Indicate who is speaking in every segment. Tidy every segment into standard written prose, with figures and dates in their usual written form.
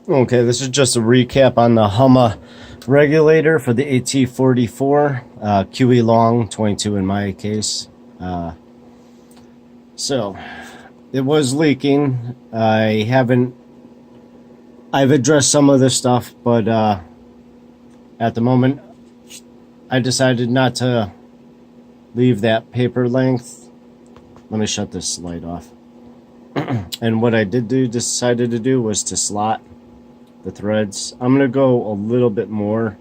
Speaker 1: Okay, this is just a recap on the Huma regulator for the AT44, QE long, 22 in my case. So, it was leaking. I've addressed some of this stuff, but at the moment, I decided not to leave that paper length. Let me shut this light off. And what I decided to do was to slot the threads. I'm gonna go a little bit more.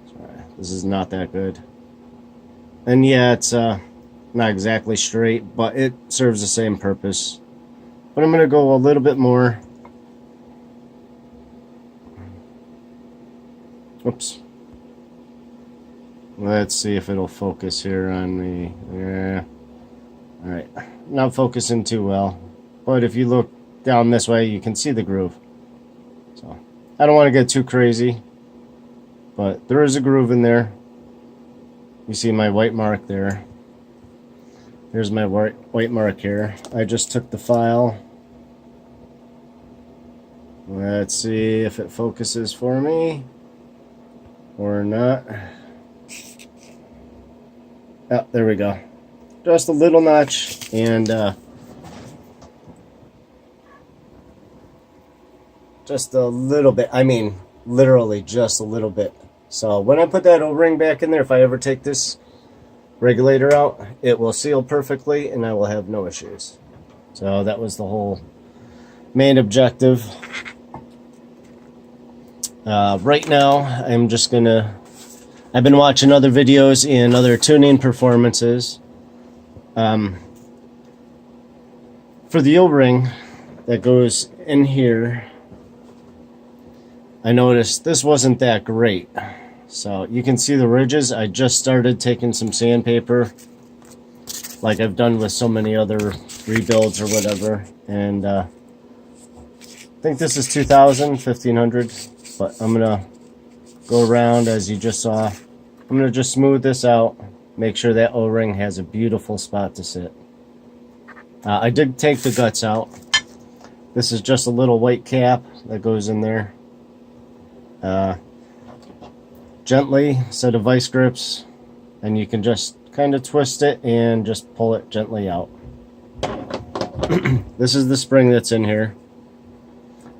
Speaker 1: Sorry, this is not that good. And yeah, it's not exactly straight, but it serves the same purpose. But I'm gonna go a little bit more. Oops. Let's see if it'll focus here on me. Yeah. Alright. Not focusing too well. But if you look down this way, you can see the groove. So, I don't want to get too crazy, but there is a groove in there. You see my white mark there. Here's my white mark here. I just took the file. Let's see if it focuses for me or not. Oh, there we go. Just a little notch, and just a little bit. I mean, literally just a little bit. So when I put that O-ring back in there, if I ever take this regulator out, it will seal perfectly and I will have no issues. So that was the whole main objective. Right now, I've been watching other videos and other tuning performances. For the O-ring that goes in here, I noticed this wasn't that great. So you can see the ridges. I just started taking some sandpaper, like I've done with so many other rebuilds or whatever. And I think this is 2000, 1500, but I'm gonna go around as you just saw. I'm gonna just smooth this out, make sure that O-ring has a beautiful spot to sit. I did take the guts out. This is just a little white cap that goes in there. Gently set of vice grips, and you can just kind of twist it and just pull it gently out. This is the spring that's in here,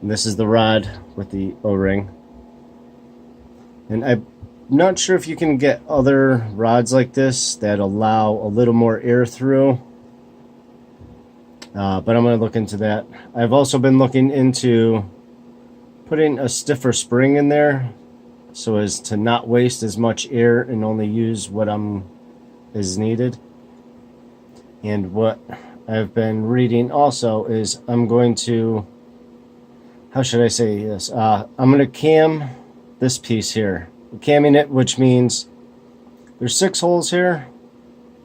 Speaker 1: and this is the rod with the O-ring. And I'm not sure if you can get other rods like this that allow a little more air through, but I'm going to look into that. I've also been looking into putting a stiffer spring in there so as to not waste as much air and only use what is needed. And what I've been reading also is I'm going to, how should I say this? I'm going to cam this piece here. I'm camming it, which means there's 6 holes here,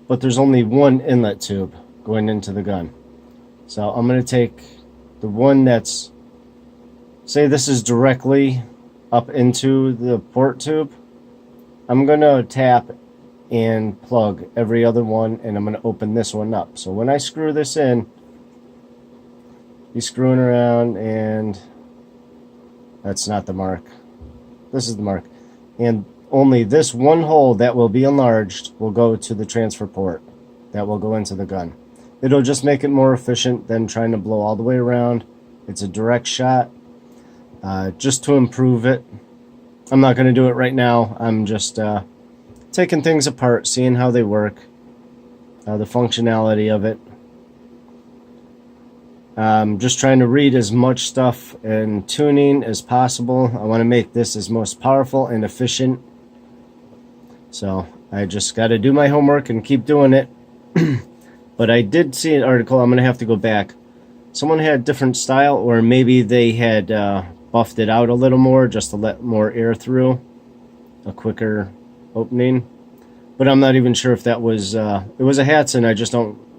Speaker 1: but there's only 1 inlet tube going into the gun. So I'm going to take the one that's, say this is directly up into the port tube. I'm going to tap and plug every other one, and I'm going to open this one up. So when I screw this in, he's screwing around, and that's not the mark. This is the mark. And only this one hole that will be enlarged will go to the transfer port. That will go into the gun. It'll just make it more efficient than trying to blow all the way around. It's a direct shot. Just to improve it. I'm not going to do it right now. I'm just taking things apart, seeing how they work, the functionality of it. Just trying to read as much stuff and tuning as possible. I want to make this as most powerful and efficient. So I just got to do my homework and keep doing it. But I did see an article. I'm going to have to go back. Someone had a different style, or maybe they had buffed it out a little more just to let more air through, a quicker opening. But I'm not even sure if that was it was a Hatsan.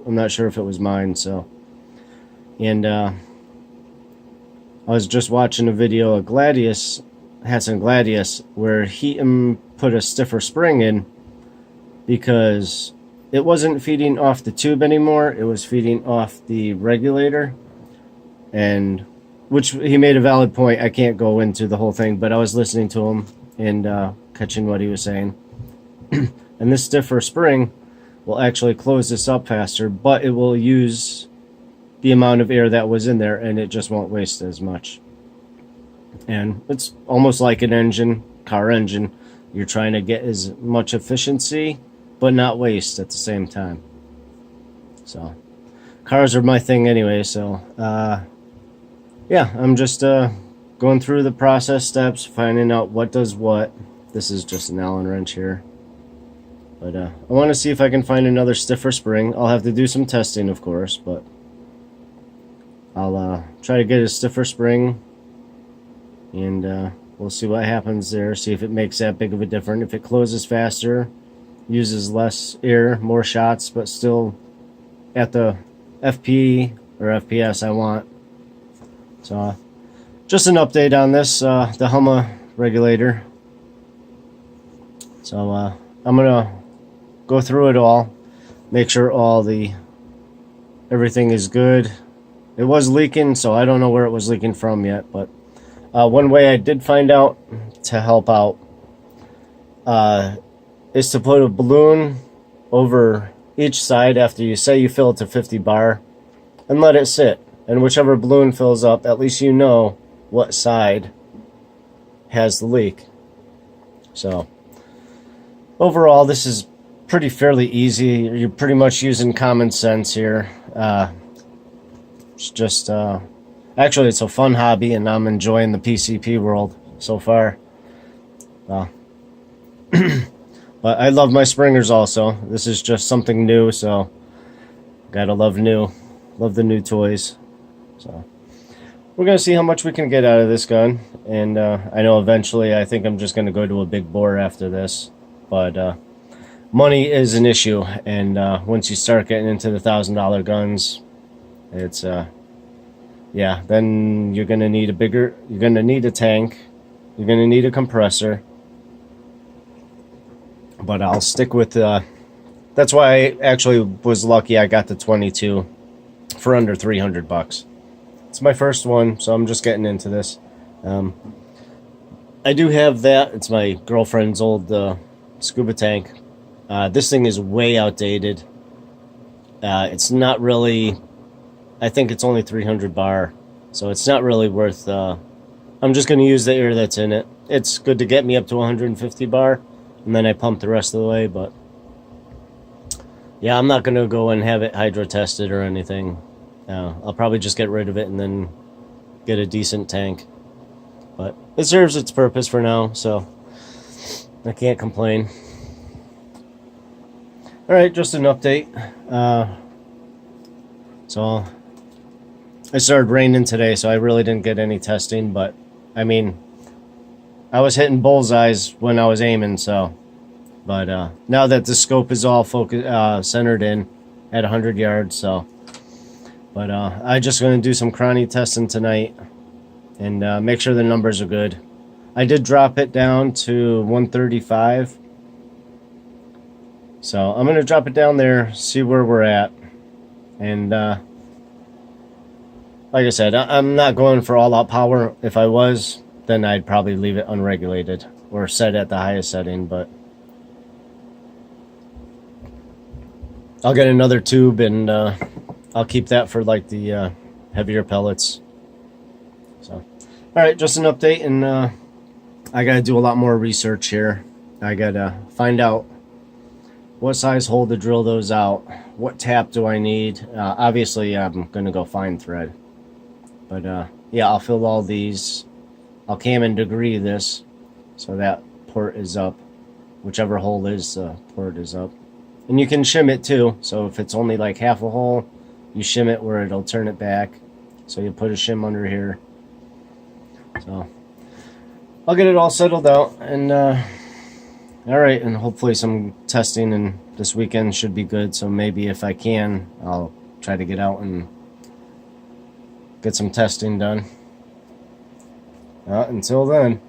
Speaker 1: I'm not sure if it was mine. So, and I was just watching a video of Hatsan Gladius, where he put a stiffer spring in because it wasn't feeding off the tube anymore. It was feeding off the regulator. And which he made a valid point. I can't go into the whole thing, but I was listening to him and catching what he was saying. And this stiffer spring will actually close this up faster, but it will use the amount of air that was in there, and it just won't waste as much. And it's almost like an engine, car engine. You're trying to get as much efficiency, but not waste at the same time. So, cars are my thing anyway, so, yeah, I'm just going through the process steps, finding out what does what. This is just an Allen wrench here. But I want to see if I can find another stiffer spring. I'll have to do some testing, of course, but I'll try to get a stiffer spring, and we'll see what happens there, see if it makes that big of a difference. If it closes faster, uses less air, more shots, but still at the FP or FPS I want. So just an update on this, the Huma regulator. So I'm gonna go through it all, make sure everything is good. It was leaking, so I don't know where it was leaking from yet, but one way I did find out to help out is to put a balloon over each side after you say you fill it to 50 bar and let it sit. And whichever balloon fills up, at least you know what side has the leak. So overall, this is fairly easy. You're pretty much using common sense here. It's just actually, it's a fun hobby, and I'm enjoying the PCP world so far. But I love my springers also. This is just something new, so gotta love the new toys. So we're gonna see how much we can get out of this gun, and I know eventually I think I'm just gonna go to a big bore after this, but money is an issue, and once you start getting into the $1,000 guns, it's yeah, then you're gonna need a tank, you're gonna need a compressor. But I'll stick with that's why I actually was lucky I got the 22 for under $300. It's my first one, so I'm just getting into this. I do have that. It's my girlfriend's old scuba tank. This thing is way outdated. It's not really, I think it's only 300 bar, so it's not really worth, I'm just going to use the air that's in it. It's good to get me up to 150 bar, and then I pump the rest of the way, but yeah, I'm not going to go and have it hydro tested or anything. I'll probably just get rid of it and then get a decent tank. But it serves its purpose for now, so I can't complain. Alright, just an update. So it started raining today, so I really didn't get any testing, but I mean, I was hitting bullseyes when I was aiming, so. But now that the scope is all centered in at 100 yards, so. But I'm just going to do some chrony testing tonight and make sure the numbers are good. I did drop it down to 135. So I'm going to drop it down there, see where we're at. And like I said, I'm not going for all-out power. If I was, then I'd probably leave it unregulated or set at the highest setting. But I'll get another tube and I'll keep that for like the heavier pellets. So, all right, just an update, and I got to do a lot more research here. I got to find out what size hole to drill those out. What tap do I need? Obviously, I'm going to go fine thread. But yeah, I'll fill all these. I'll cam and degree this so that port is up. Whichever hole is, port is up. And you can shim it too. So if it's only like half a hole, you shim it where it'll turn it back. So you put a shim under here. So I'll get it all settled out, and all right, and hopefully some testing and this weekend should be good. So maybe if I can, I'll try to get out and get some testing done. Until then.